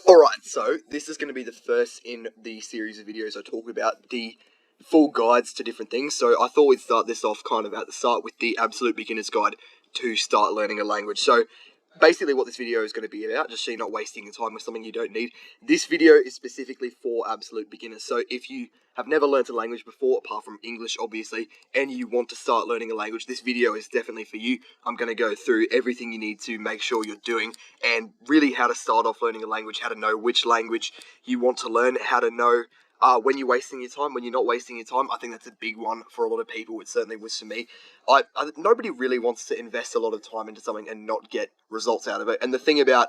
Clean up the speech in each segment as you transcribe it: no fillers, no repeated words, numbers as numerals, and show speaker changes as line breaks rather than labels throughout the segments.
Alright, so this is going to be the first in the series of videos I talk about the full guides to different things. So I thought we'd start this off kind of at the start with the absolute beginner's guide to start learning a language. So basically what this video is going to be about, just so you're not wasting your time with something you don't need. This video is specifically for absolute beginners. So if you have never learnt a language before, apart from English obviously, and you want to start learning a language, this video is definitely for you. I'm going to go through everything you need to make sure you're doing, and really how to start off learning a language, how to know which language you want to learn, how to know when you're wasting your time, when you're not wasting your time. I think that's a big one for a lot of people. It certainly was for me. Nobody really wants to invest a lot of time into something and not get results out of it. And the thing about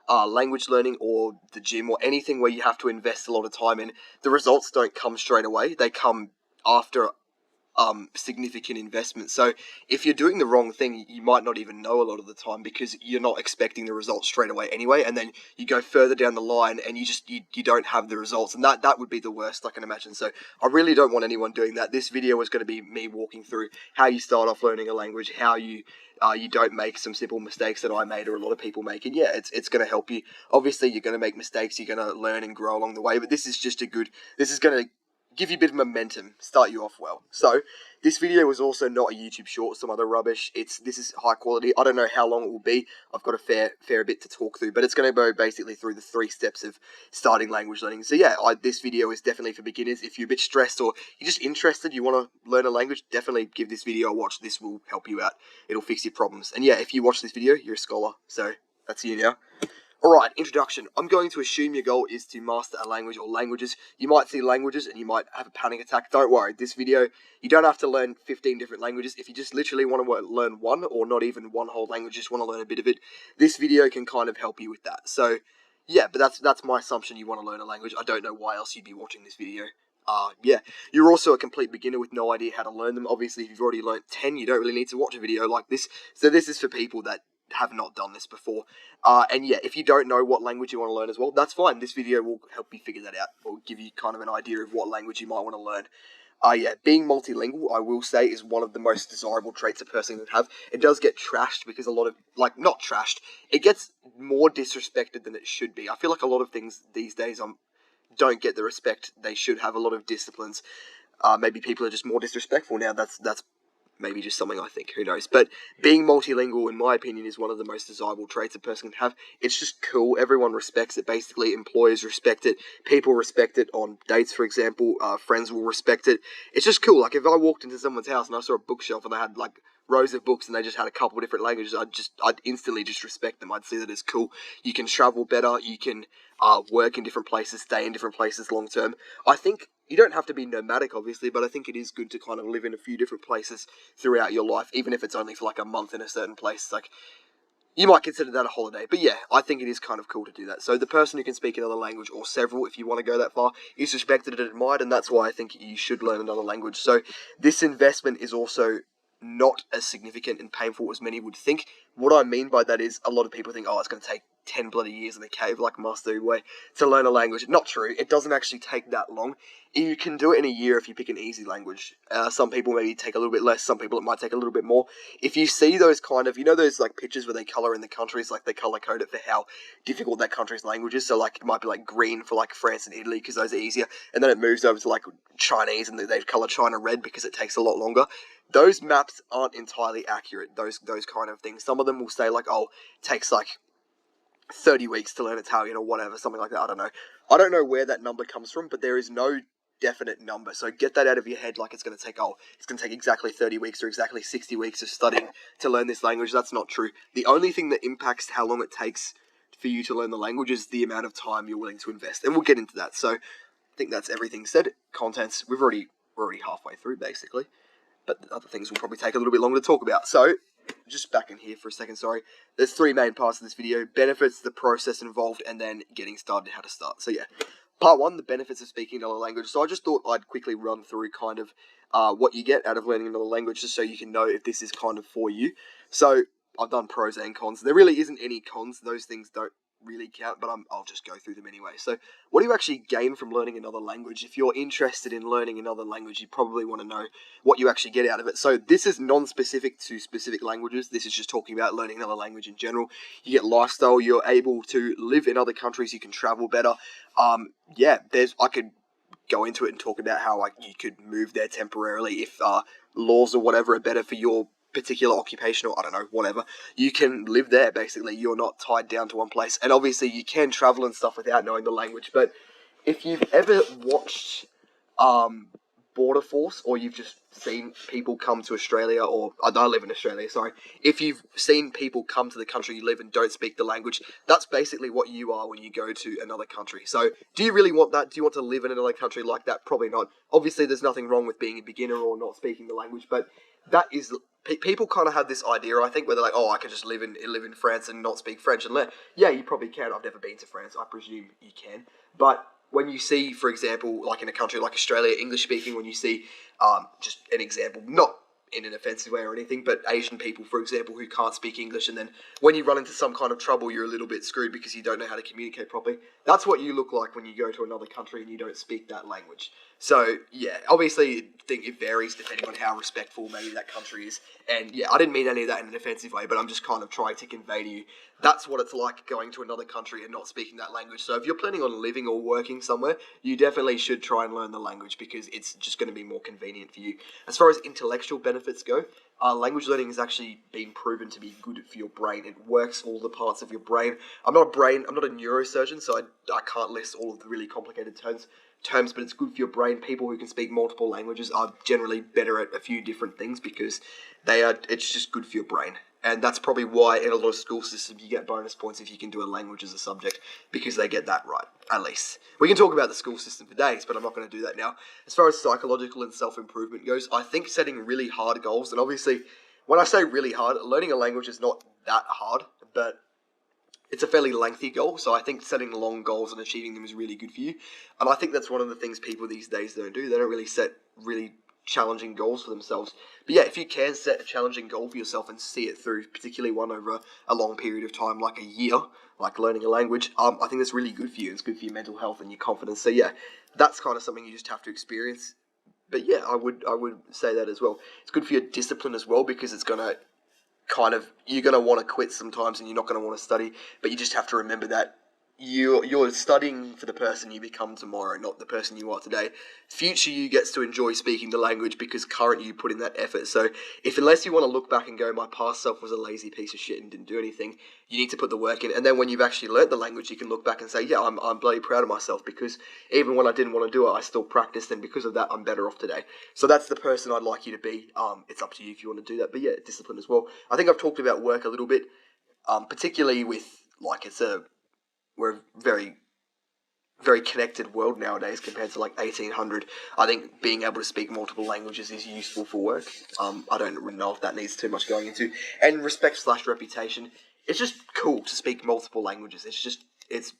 language learning or the gym or anything where you have to invest a lot of time in, the results don't come straight away. They come after significant investment. So if you're doing the wrong thing, you might not even know a lot of the time because you're not expecting the results straight away anyway, and then you go further down the line and you don't have the results, and that would be the worst I can imagine. So I really don't want anyone doing that. This video is going to be me walking through how you start off learning a language, how you don't make some simple mistakes that I made or a lot of people make, and yeah, it's going to help you. Obviously you're going to make mistakes, you're going to learn and grow along the way, but this is going to give you a bit of momentum, start you off well. So this video was also not a YouTube short, some other rubbish. This is high quality. I don't know how long it will be. I've got a fair bit to talk through, but it's going to go basically through the 3 steps of starting language learning. So yeah, this video is definitely for beginners. If you're a bit stressed or you're just interested, you want to learn a language, definitely give this video a watch. This will help you out. It'll fix your problems. And yeah, if you watch this video, you're a scholar. So that's you now. Alright, introduction. I'm going to assume your goal is to master a language or languages. You might see languages and you might have a panic attack. Don't worry, this video, you don't have to learn 15 different languages. If you just literally want to learn one, or not even one whole language, just want to learn a bit of it, this video can kind of help you with that. So, yeah, but that's my assumption. You want to learn a language. I don't know why else you'd be watching this video. Yeah, you're also a complete beginner with no idea how to learn them. Obviously, if you've already learned 10, you don't really need to watch a video like this. So this is for people that have not done this before. And yeah, if you don't know what language you want to learn as well, that's fine. This video will help you figure that out, or give you kind of an idea of what language you might want to learn. Yeah, being multilingual, I will say, is one of the most desirable traits a person can have. It does get trashed because a lot of, not trashed, it gets more disrespected than it should be. I feel like a lot of things these days don't get the respect they should have. A lot of disciplines, maybe people are just more disrespectful now. That's maybe just something I think, who knows. But being multilingual, in my opinion, is one of the most desirable traits a person can have. It's just cool. Everyone respects it. Basically, employers respect it. People respect it on dates, for example. Friends will respect it. It's just cool. Like, if I walked into someone's house and I saw a bookshelf and they had, like, rows of books and they just had a couple of different languages, I'd instantly just respect them. I'd see that as cool. You can travel better. You can work in different places, stay in different places long term. I think you don't have to be nomadic, obviously, but I think it is good to kind of live in a few different places throughout your life, even if it's only for like a month in a certain place. Like, you might consider that a holiday, but yeah, I think it is kind of cool to do that. So the person who can speak another language, or several if you want to go that far, is respected and admired, and that's why I think you should learn another language. So this investment is also not as significant and painful as many would think. What I mean by that is, a lot of people think, oh, it's going to take 10 bloody years in a cave like Master way to learn a language. Not true. It doesn't actually take that long. You can do it in a year if you pick an easy language. Some people maybe take a little bit less. Some people it might take a little bit more. If you see those kind of, those like pictures where they colour in the countries, like they colour code it for how difficult that country's language is. So like it might be like green for like France and Italy because those are easier, and then it moves over to like Chinese and they colour China red because it takes a lot longer. Those maps aren't entirely accurate. Those kind of things. Some of them will say like, oh, it takes like 30 weeks to learn Italian or whatever, something like that. I don't know. I don't know where that number comes from, but there is no definite number. So get that out of your head, like it's going to take exactly 30 weeks or exactly 60 weeks of studying to learn this language. That's not true. The only thing that impacts how long it takes for you to learn the language is the amount of time you're willing to invest. And we'll get into that. So I think that's everything said. Contents, we're already halfway through, basically. But the other things will probably take a little bit longer to talk about. So, just back in here for a second, sorry. There's 3 main parts of this video: benefits, the process involved, and then getting started, how to start. So yeah, part 1, the benefits of speaking another language. So I just thought I'd quickly run through kind of what you get out of learning another language, just so you can know if this is kind of for you. So I've done pros and cons. There really isn't any cons. Those things don't really count, but I'll just go through them anyway. So, what do you actually gain from learning another language? If you're interested in learning another language, you probably want to know what you actually get out of it. So, this is non-specific to specific languages. This is just talking about learning another language in general. You get lifestyle. You're able to live in other countries. You can travel better. I could go into it and talk about how you could move there temporarily if laws or whatever are better for your particular occupation, or I don't know, whatever. You can live there, basically. You're not tied down to one place. And obviously you can travel and stuff without knowing the language, but if you've ever watched Border Force, or you've just seen people come to Australia, or I live in Australia, sorry. If you've seen people come to the country you live in and don't speak the language, that's basically what you are when you go to another country. So, do you really want that? Do you want to live in another country like that? Probably not. Obviously, there's nothing wrong with being a beginner or not speaking the language, but that is... People kind of have this idea, I think, where they're like, oh, I could just live in France and not speak French. And yeah, you probably can. I've never been to France. I presume you can. But when you see, for example, like in a country like Australia, English speaking, when you see, just an example, not in an offensive way or anything, but Asian people, for example, who can't speak English, and then when you run into some kind of trouble, you're a little bit screwed because you don't know how to communicate properly. That's what you look like when you go to another country and you don't speak that language. So, yeah, obviously, I think it varies depending on how respectful maybe that country is. And, yeah, I didn't mean any of that in an offensive way, but I'm just kind of trying to convey to you that's what it's like going to another country and not speaking that language. So if you're planning on living or working somewhere, you definitely should try and learn the language because it's just going to be more convenient for you. As far as intellectual benefits go, language learning has actually been proven to be good for your brain. It works all the parts of your brain. I'm not a neurosurgeon, so I can't list all of the really complicated terms, but it's good for your brain. People who can speak multiple languages are generally better at a few different things because it's just good for your brain. And that's probably why in a lot of school systems you get bonus points if you can do a language as a subject, because they get that right, at least. We can talk about the school system for days, but I'm not going to do that now. As far as psychological and self-improvement goes, I think setting really hard goals, and obviously when I say really hard, learning a language is not that hard, but it's a fairly lengthy goal, so I think setting long goals and achieving them is really good for you. And I think that's one of the things people these days don't do. They don't really set really challenging goals for themselves. But yeah, if you can set a challenging goal for yourself and see it through, particularly one over a long period of time, like a year, like learning a language, I think that's really good for you. It's good for your mental health and your confidence. So yeah, that's kind of something you just have to experience. But yeah, I would say that as well. It's good for your discipline as well, because it's going to you're going to want to quit sometimes and you're not going to want to study, but you just have to remember that you're studying for the person you become tomorrow, not the person you are today. Future you gets to enjoy speaking the language because current you put in that effort. So unless you want to look back and go, my past self was a lazy piece of shit and didn't do anything, you need to put the work in. And then when you've actually learnt the language, you can look back and say, yeah, I'm bloody proud of myself because even when I didn't want to do it, I still practiced, and because of that, I'm better off today. So that's the person I'd like you to be. It's up to you if you want to do that. But yeah, discipline as well. I think I've talked about work a little bit, particularly with, we're a very, very connected world nowadays compared to 1800. I think being able to speak multiple languages is useful for work. I don't really know if that needs too much going into. And respect/reputation, it's just cool to speak multiple languages. It's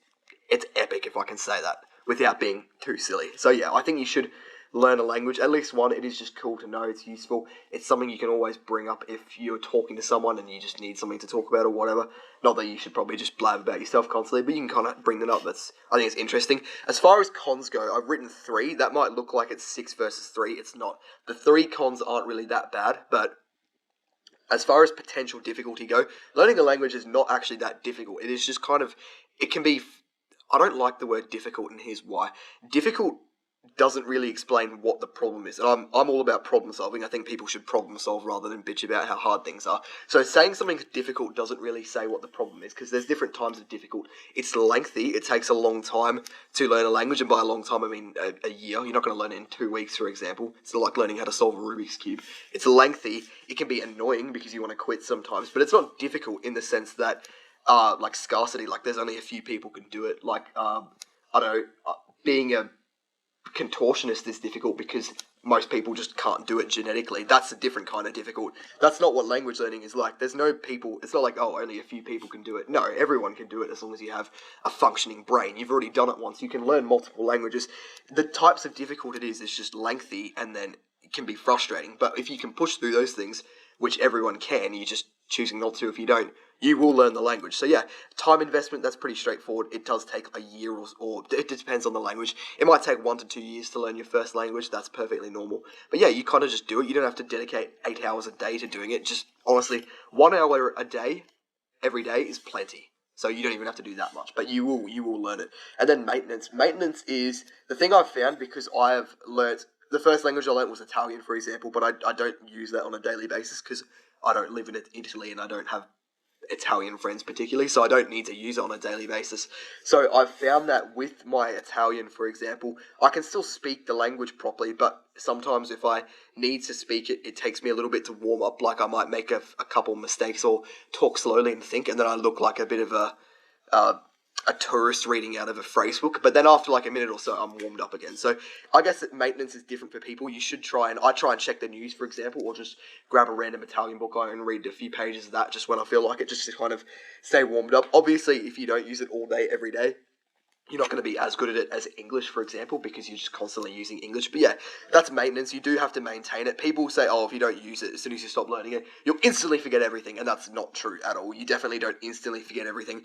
epic, if I can say that, without being too silly. So yeah, I think you should learn a language, at least one. It is just cool to know. It's useful. It's something you can always bring up if you're talking to someone and you just need something to talk about or whatever. Not that you should probably just blab about yourself constantly, but you can kind of bring that up. I think it's interesting. As far as cons go, I've written 3. That might look like it's 6 versus 3. It's not. The 3 cons aren't really that bad, but as far as potential difficulty go, learning a language is not actually that difficult. It is just it can be, I don't like the word difficult, and here's why. Difficult doesn't really explain what the problem is. And I'm all about problem solving. I think people should problem solve rather than bitch about how hard things are. So saying something's difficult doesn't really say what the problem is, because there's different times of difficult. It's lengthy. It takes a long time to learn a language, and by a long time I mean a year. You're not going to learn it in 2 weeks, for example. It's like learning how to solve a Rubik's Cube. It's lengthy. It can be annoying because you want to quit sometimes, but it's not difficult in the sense that scarcity, there's only a few people can do it. Being a contortionist is difficult because most people just can't do it genetically. That's a different kind of difficult. That's not what language learning is like. There's no people, it's not like, oh, only a few people can do it. No, everyone can do it as long as you have a functioning brain. You've already done it once. You can learn multiple languages. The types of difficult it is just lengthy, and then it can be frustrating. But if you can push through those things, which everyone can, you're just choosing not to if you don't, you will learn the language. So yeah, time investment, that's pretty straightforward. It does take a year or it depends on the language. It might take 1 to 2 years to learn your first language. That's perfectly normal. But yeah, you kind of just do it. You don't have to dedicate 8 hours a day to doing it. Just honestly, 1 hour a day, every day is plenty. So you don't even have to do that much, but you will learn it. And then maintenance. Maintenance is the thing I've found because I have learnt, the first language I learnt was Italian, for example, but I don't use that on a daily basis because I don't live in Italy and I don't have Italian friends particularly, so I don't need to use it on a daily basis. So I've found that with my Italian, for example, I can still speak the language properly, but sometimes if I need to speak it, it takes me a little bit to warm up. Like I might make a couple mistakes or talk slowly and think, and then I look like a bit of uh, a tourist reading out of a phrase book, but then after like a minute or so, I'm warmed up again. So I guess that maintenance is different for people. You should I try and check the news, for example, or just grab a random Italian book and read a few pages of that just when I feel like it, just to kind of stay warmed up. Obviously, if you don't use it all day, every day, you're not going to be as good at it as English, for example, because you're just constantly using English. But yeah, that's maintenance. You do have to maintain it. People say, oh, if you don't use it, as soon as you stop learning it, you'll instantly forget everything. And that's not true at all. You definitely don't instantly forget everything.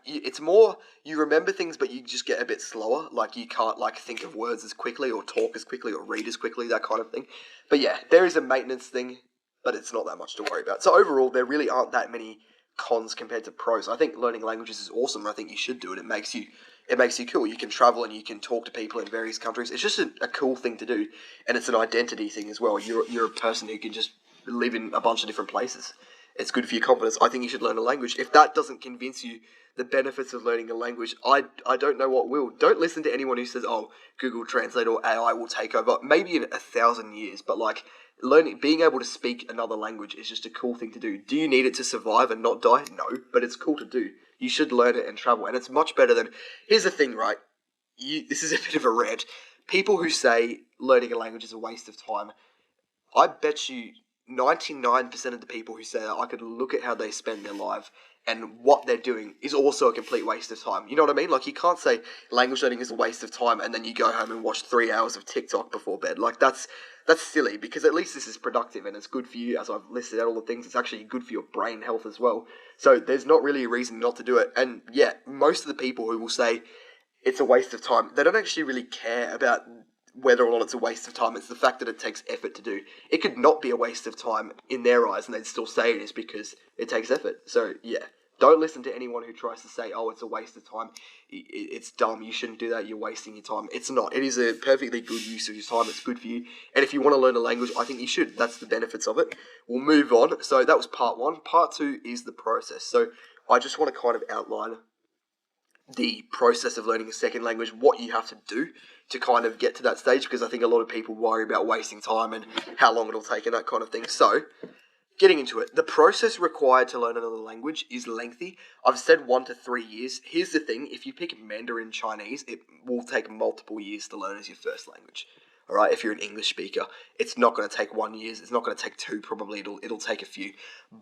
It's more, you remember things, but you just get a bit slower. Like you can't think of words as quickly or talk as quickly or read as quickly, that kind of thing. But yeah, there is a maintenance thing, but it's not that much to worry about. So overall, there really aren't that many cons compared to pros. I think learning languages is awesome. I think you should do it. It makes you cool. You can travel and you can talk to people in various countries. It's just a cool thing to do, and it's an identity thing as well. You're a person who can just live in a bunch of different places. It's good for your confidence. I think you should learn a language. If that doesn't convince you the benefits of learning a language, I don't know what will. Don't listen to anyone who says, oh, Google Translate or AI will take over. Maybe in 1,000 years, but being able to speak another language is just a cool thing to do. Do you need it to survive and not die? No, but it's cool to do. You should learn it and travel, and it's much better than... Here's the thing, right? This is a bit of a rant. People who say learning a language is a waste of time, I bet you 99% of the people who say that, I could look at how they spend their life, and what they're doing is also a complete waste of time. You know what I mean? Like, you can't say language learning is a waste of time and then you go home and watch 3 hours of TikTok before bed. Like, that's silly, because at least this is productive and it's good for you. As I've listed out all the things, it's actually good for your brain health as well. So there's not really a reason not to do it. And yeah, most of the people who will say it's a waste of time, they don't actually really care about whether or not it's a waste of time. It's the fact that it takes effort to do. It could not be a waste of time in their eyes, and they'd still say it is because it takes effort. So yeah, don't listen to anyone who tries to say, oh, it's a waste of time. It's dumb. You shouldn't do that. You're wasting your time. It's not. It is a perfectly good use of your time. It's good for you. And if you want to learn a language, I think you should. That's the benefits of it. We'll move on. So that was part one. Part two is the process. So I just want to kind of outline the process of learning a second language, what you have to do to kind of get to that stage, because I think a lot of people worry about wasting time and how long it'll take and that kind of thing. So, getting into it, the process required to learn another language is lengthy. I've said 1 to 3 years. Here's the thing, if you pick Mandarin Chinese, it will take multiple years to learn as your first language. All right, if you're an English speaker, it's not going to take 1 year. It's not going to take 2. Probably it'll take a few.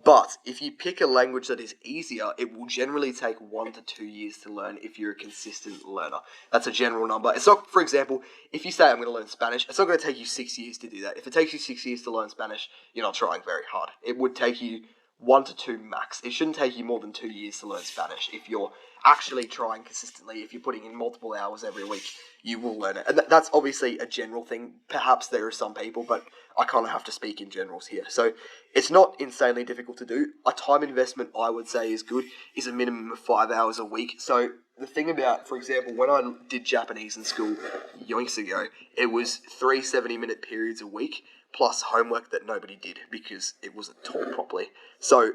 But if you pick a language that is easier, it will generally take 1 to 2 years to learn if you're a consistent learner. That's a general number. It's not, for example, if you say I'm going to learn Spanish, it's not going to take you 6 years to do that. If it takes you 6 years to learn Spanish, you're not trying very hard. It would take you 1 to 2 max. It shouldn't take you more than 2 years to learn Spanish. If you're actually trying consistently, if you're putting in multiple hours every week, you will learn it. And that's obviously a general thing. Perhaps there are some people, but I kind of have to speak in generals here. So it's not insanely difficult to do. A time investment, I would say, is good, is a minimum of 5 hours a week. So the thing about, for example, when I did Japanese in school yoinks ago, it was 3 70-minute periods a week, plus homework that nobody did because it wasn't taught properly. So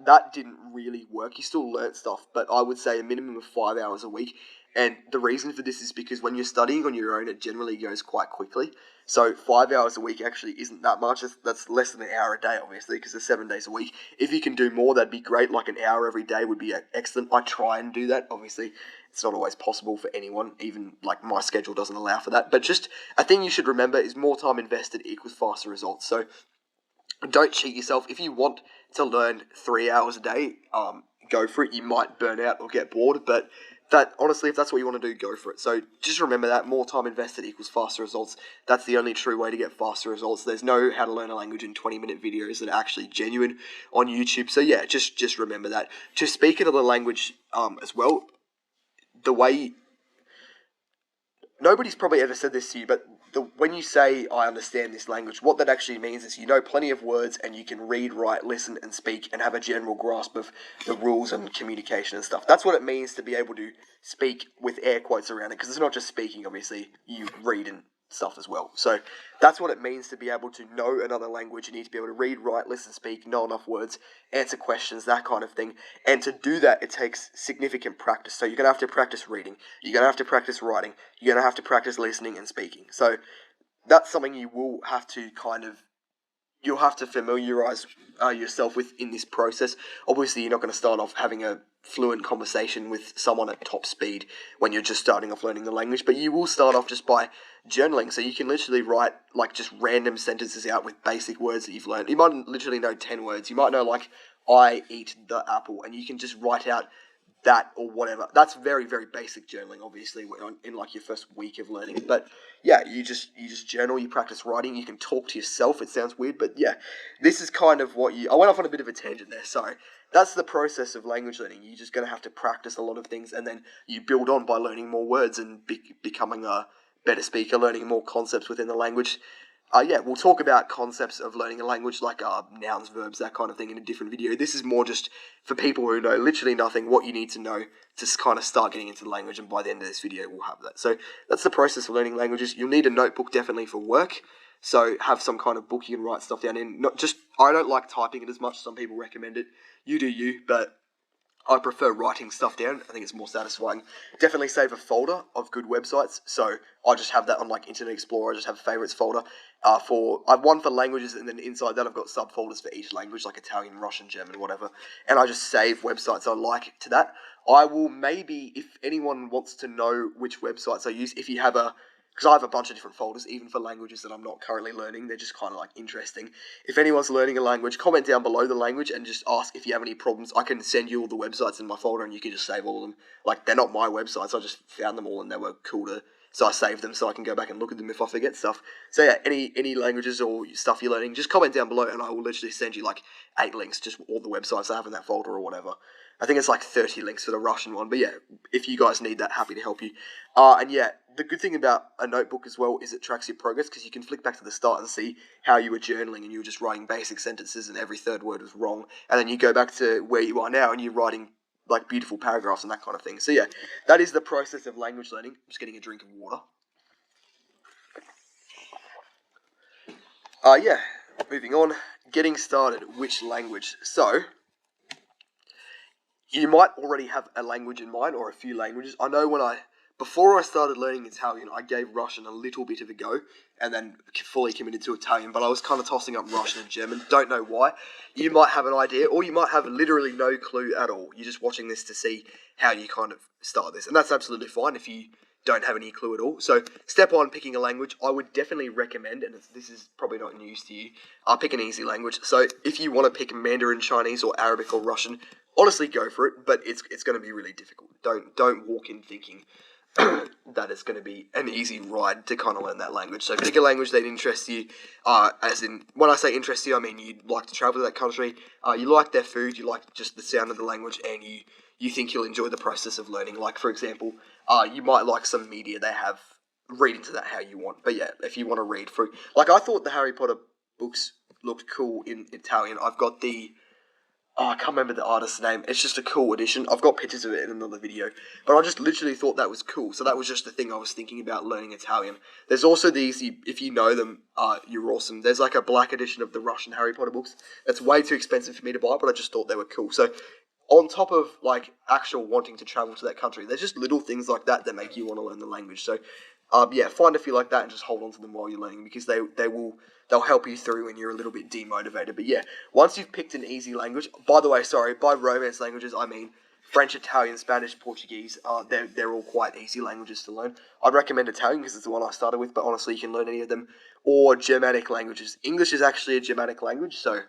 that didn't really work. You still learnt stuff, but I would say a minimum of 5 hours a week. And the reason for this is because when you're studying on your own, it generally goes quite quickly. So 5 hours a week actually isn't that much. That's less than an hour a day, obviously, because there's 7 days a week. If you can do more, that'd be great. Like an hour every day would be excellent. I try and do that. Obviously, it's not always possible for anyone. Even like my schedule doesn't allow for that. But just a thing you should remember is more time invested equals faster results. So don't cheat yourself. If you want to learn 3 hours a day, go for it. You might burn out or get bored, but that honestly, if that's what you want to do, go for it. So just remember that more time invested equals faster results. That's the only true way to get faster results. There's no how to learn a language in 20-minute videos that are actually genuine on YouTube. So yeah, just remember that. To speak another language as well, the way nobody's probably ever said this to you, but when you say I understand this language, what that actually means is you know plenty of words and you can read, write, listen, and speak and have a general grasp of the rules and communication and stuff. That's what it means to be able to speak with air quotes around it, because it's not just speaking, obviously, you read and stuff as well. So that's what it means to be able to know another language. You need to be able to read, write, listen, speak, know enough words, answer questions, that kind of thing. And to do that, it takes significant practice. So you're going to have to practice reading, you're going to have to practice writing, you're going to have to practice listening and speaking. So that's something you will have to you'll have to familiarize yourself with in this process. Obviously, you're not going to start off having a fluent conversation with someone at top speed when you're just starting off learning the language, but you will start off just by journaling. So you can literally write like just random sentences out with basic words that you've learned. You might literally know 10 words. You might know like I eat the apple, and you can just write out that or whatever. That's very, very basic journaling, obviously, in like your first week of learning. But yeah, you just journal, you practice writing, you can talk to yourself. It sounds weird, but yeah, this is kind of what I went off on a bit of a tangent there, sorry. That's the process of language learning. You're just going to have to practice a lot of things, and then you build on by learning more words and becoming a better speaker, learning more concepts within the language. Yeah, we'll talk about concepts of learning a language like nouns, verbs, that kind of thing in a different video. This is more just for people who know literally nothing, what you need to know to kind of start getting into the language, and by the end of this video we'll have that. So that's the process of learning languages. You'll need a notebook definitely for work, so have some kind of book you can write stuff down in. Not just, I don't like typing it as much, some people recommend it. You do you, but I prefer writing stuff down. I think it's more satisfying. Definitely save a folder of good websites. So I just have that on like Internet Explorer. I just have a favorites folder. I've one for languages, and then inside that I've got subfolders for each language, like Italian, Russian, German, whatever. And I just save websites I like to that. I will maybe, if anyone wants to know which websites I use, if you have because I have a bunch of different folders, even for languages that I'm not currently learning. They're just kind of like interesting. If anyone's learning a language, comment down below the language and just ask if you have any problems. I can send you all the websites in my folder, and you can just save all of them. Like, they're not my websites, I just found them all and they were cool so I saved them so I can go back and look at them if I forget stuff. So yeah, any languages or stuff you're learning, just comment down below and I will literally send you like 8 links, just all the websites I have in that folder or whatever. I think it's like 30 links for the Russian one, but yeah, if you guys need that, happy to help you. And yeah, the good thing about a notebook as well is it tracks your progress, because you can flick back to the start and see how you were journaling and you were just writing basic sentences and every third word was wrong. And then you go back to where you are now and you're writing like beautiful paragraphs and that kind of thing. So yeah, that is the process of language learning. I'm just getting a drink of water. Yeah, moving on. Getting started. Which language? So, you might already have a language in mind or a few languages. I know before I started learning Italian, I gave Russian a little bit of a go and then fully committed to Italian, but I was kind of tossing up Russian and German. Don't know why. You might have an idea, or you might have literally no clue at all. You're just watching this to see how you kind of start this, and that's absolutely fine if you don't have any clue at all. So, step one, picking a language. I would definitely recommend, and this is probably not news to you, pick an easy language. So, if you want to pick Mandarin, Chinese, or Arabic or Russian, honestly, go for it, but it's going to be really difficult. Don't walk in thinking that it's going to be an easy ride to kind of learn that language. So pick a language that interests you. As in, when I say interest you, I mean you'd like to travel to that country. You like their food. You like just the sound of the language, and you think you'll enjoy the process of learning. Like, for example, you might like some media they have. Read into that how you want. But yeah, if you want to read through, like, I thought the Harry Potter books looked cool in Italian. I've got I can't remember the artist's name. It's just a cool edition. I've got pictures of it in another video. But I just literally thought that was cool. So that was just the thing I was thinking about learning Italian. There's also these, if you know them, you're awesome. There's like a black edition of the Russian Harry Potter books. It's way too expensive for me to buy, but I just thought they were cool. So on top of like actual wanting to travel to that country, there's just little things like that make you want to learn the language. So yeah, find a few like that and just hold on to them while you're learning, because they'll help you through when you're a little bit demotivated. But yeah, once you've picked an easy language, by the way, sorry, by romance languages I mean French, Italian, Spanish, Portuguese. They're all quite easy languages to learn. I'd recommend Italian because it's the one I started with, but honestly you can learn any of them. Or Germanic languages. English is actually a Germanic language, so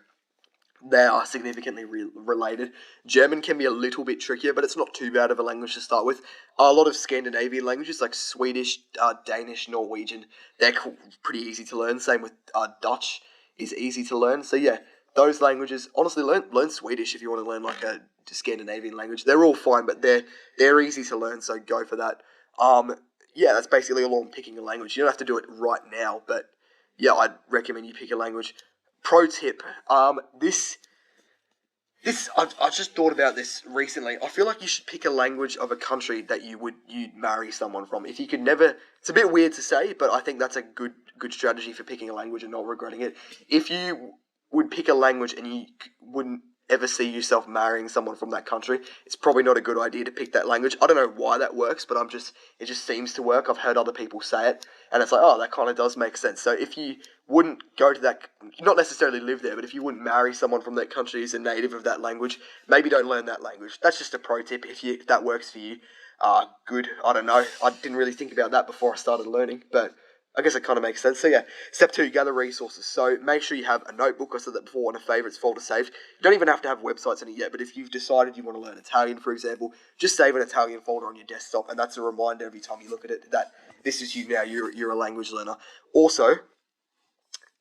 They are significantly related. German can be a little bit trickier, but it's not too bad of a language to start with. A lot of Scandinavian languages like Swedish, Danish, Norwegian, they're pretty easy to learn. Same with Dutch is easy to learn. So yeah, those languages, honestly, learn Swedish if you want to learn like a Scandinavian language. They're all fine, but they're easy to learn, so go for that. Yeah, that's basically all on picking a language. You don't have to do it right now, but yeah, I'd recommend you pick a language. Pro tip, I just thought about this recently. I feel like you should pick a language of a country that you'd marry someone from. If you could never, it's a bit weird to say, but I think that's a good strategy for picking a language and not regretting it. If you would pick a language and you wouldn't ever see yourself marrying someone from that country, it's probably not a good idea to pick that language. I don't know why that works, but it just seems to work. I've heard other people say it, and it's like, oh, that kind of does make sense. So if you wouldn't go to that, not necessarily live there, but if you wouldn't marry someone from that country who's a native of that language, maybe don't learn that language. That's just a pro tip. If that works for you, good. I don't know. I didn't really think about that before I started learning, but I guess it kind of makes sense. So yeah, step 2, gather resources. So make sure you have a notebook, I said that before, and a favourites folder saved. You don't even have to have websites in it yet, but if you've decided you want to learn Italian, for example, just save an Italian folder on your desktop, and that's a reminder every time you look at it that this is you now, you're a language learner. Also,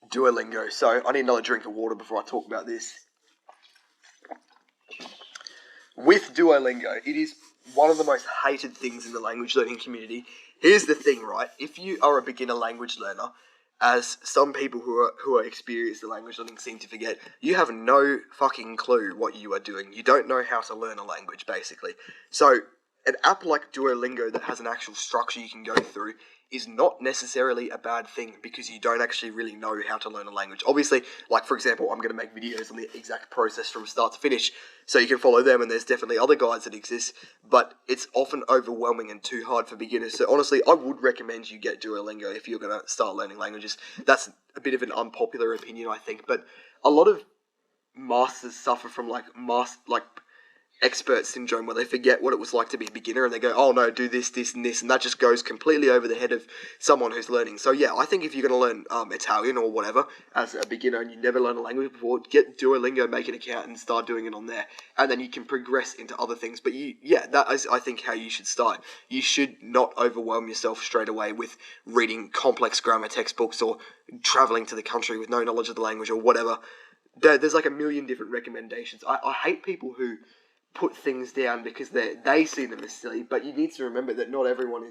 Duolingo. So I need another drink of water before I talk about this. With Duolingo, it is one of the most hated things in the language learning community. Here's the thing, right? If you are a beginner language learner, as some people who are experienced in language learning seem to forget, you have no fucking clue what you are doing. You don't know how to learn a language, basically. So an app like Duolingo that has an actual structure you can go through is not necessarily a bad thing because you don't actually really know how to learn a language. Obviously, like for example, I'm going to make videos on the exact process from start to finish, so you can follow them, and there's definitely other guides that exist, but it's often overwhelming and too hard for beginners. So honestly, I would recommend you get Duolingo if you're going to start learning languages. That's a bit of an unpopular opinion, I think, but a lot of masters suffer from like expert syndrome, where they forget what it was like to be a beginner and they go, oh no, do this, this, and this, and that just goes completely over the head of someone who's learning. So yeah, I think if you're going to learn Italian or whatever as a beginner and you never learned a language before, get Duolingo, make an account and start doing it on there, and then you can progress into other things. But that is, I think, how you should start. You should not overwhelm yourself straight away with reading complex grammar textbooks or traveling to the country with no knowledge of the language or whatever. There's like a million different recommendations. I hate people who put things down because they see them as silly, but you need to remember that not everyone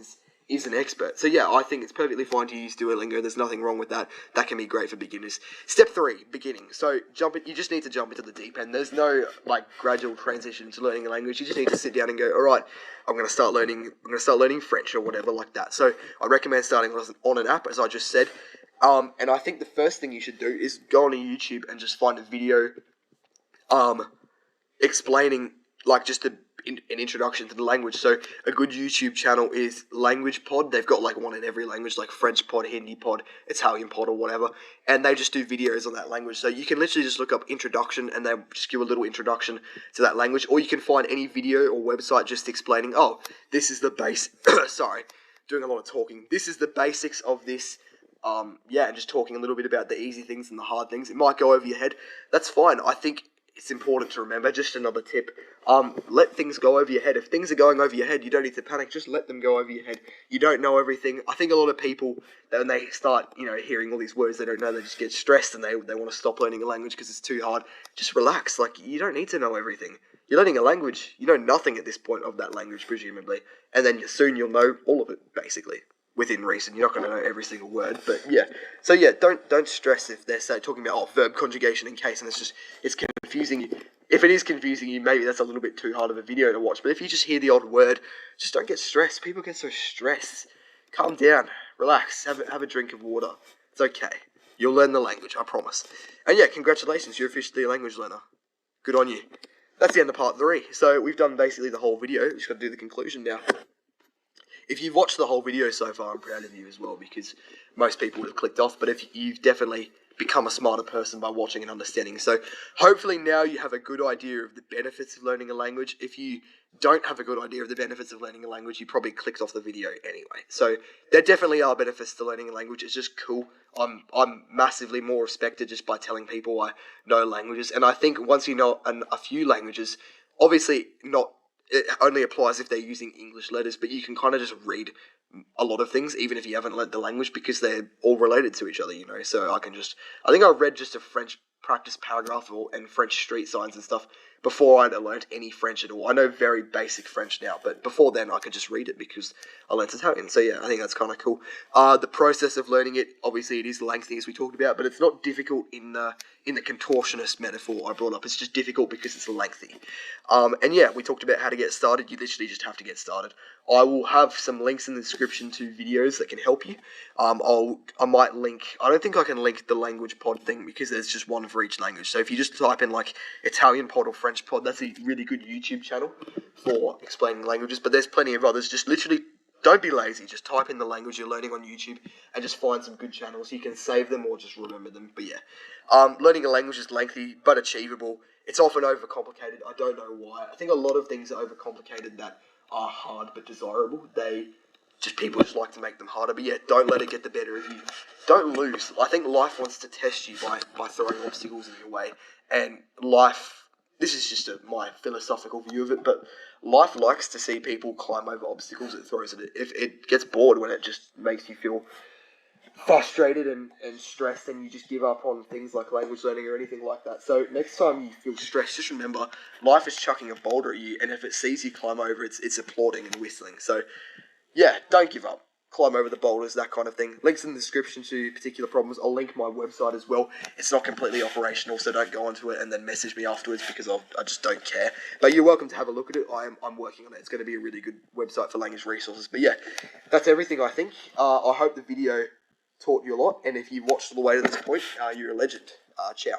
is an expert. So yeah, I think it's perfectly fine to use Duolingo. There's nothing wrong with that. That can be great for beginners. Step 3, beginning. So you just need to jump into the deep end. There's no like gradual transition to learning a language. You just need to sit down and go, all right, I'm going to start learning French or whatever like that. So I recommend starting on an app, as I just said. And I think the first thing you should do is go on YouTube and just find a video explaining like just an introduction to the language. So a good YouTube channel is LanguagePod. They've got like one in every language, like FrenchPod, HindiPod, ItalianPod, or whatever, and they just do videos on that language. So you can literally just look up introduction and they just give a little introduction to that language, or you can find any video or website just explaining, oh, this is the base sorry, doing a lot of talking, this is the basics of this, and just talking a little bit about the easy things and the hard things. It might go over your head. That's fine. I think it's important to remember, just another tip, let things go over your head. If things are going over your head, you don't need to panic, just let them go over your head. You don't know everything. I think a lot of people, when they start, hearing all these words they don't know, they just get stressed and they want to stop learning a language because it's too hard. Just relax, you don't need to know everything. You're learning a language, you know nothing at this point of that language, presumably, and then soon you'll know all of it, basically. Within reason, you're not going to know every single word, but yeah. So yeah, don't stress if they're talking about verb conjugation in case, and it's confusing you. If it is confusing you, maybe that's a little bit too hard of a video to watch. But if you just hear the odd word, just don't get stressed. People get so stressed. Calm down, relax, have a drink of water. It's okay. You'll learn the language, I promise. And yeah, congratulations, you're officially a language learner. Good on you. That's the end of part 3. So we've done basically the whole video. We've just got to do the conclusion now. If you've watched the whole video so far, I'm proud of you as well, because most people would have clicked off. But if you've definitely become a smarter person by watching and understanding. So hopefully now you have a good idea of the benefits of learning a language. If you don't have a good idea of the benefits of learning a language, you probably clicked off the video anyway. So there definitely are benefits to learning a language. It's just cool. I'm massively more respected just by telling people I know languages. And I think once you know a few languages, obviously not, it only applies if they're using English letters, but you can kind of just read a lot of things, even if you haven't learnt the language, because they're all related to each other, you know. So I think I read just a French practice paragraph and French street signs and stuff before I'd learnt any French at all. I know very basic French now, but before then I could just read it because I learnt Italian. So yeah, I think that's kind of cool. The process of learning it, obviously it is lengthy as we talked about, but it's not difficult in the contortionist metaphor I brought up. It's just difficult because it's lengthy. And yeah, we talked about how to get started. You literally just have to get started. I will have some links in the description to videos that can help you. I might link, I don't think I can link the LanguagePod thing because there's just one for each language. So if you just type in like ItalianPod or FrenchPod, that's a really good YouTube channel for explaining languages. But there's plenty of others. Just literally don't be lazy. Just type in the language you're learning on YouTube and just find some good channels. You can save them or just remember them. But yeah, learning a language is lengthy but achievable. It's often overcomplicated. I don't know why. I think a lot of things are overcomplicated that are hard but desirable. People just like to make them harder. But yeah, don't let it get the better of you. Don't lose. I think life wants to test you by throwing obstacles in your way. And life, this is just my philosophical view of it, but life likes to see people climb over obstacles it throws at it. If it gets bored when it just makes you feel frustrated and stressed and you just give up on things like language learning or anything like that. So next time you feel stressed, just remember life is chucking a boulder at you, and if it sees you climb over, it's applauding and whistling. So yeah, don't give up. Climb over the boulders, that kind of thing. Links in the description to particular problems. I'll link my website as well. It's not completely operational, so don't go onto it and then message me afterwards because I just don't care. But you're welcome to have a look at it. I'm working on it. It's going to be a really good website for language resources. But yeah, that's everything I think. I hope the video taught you a lot, and if you've watched all the way to this point, you're a legend. Ciao.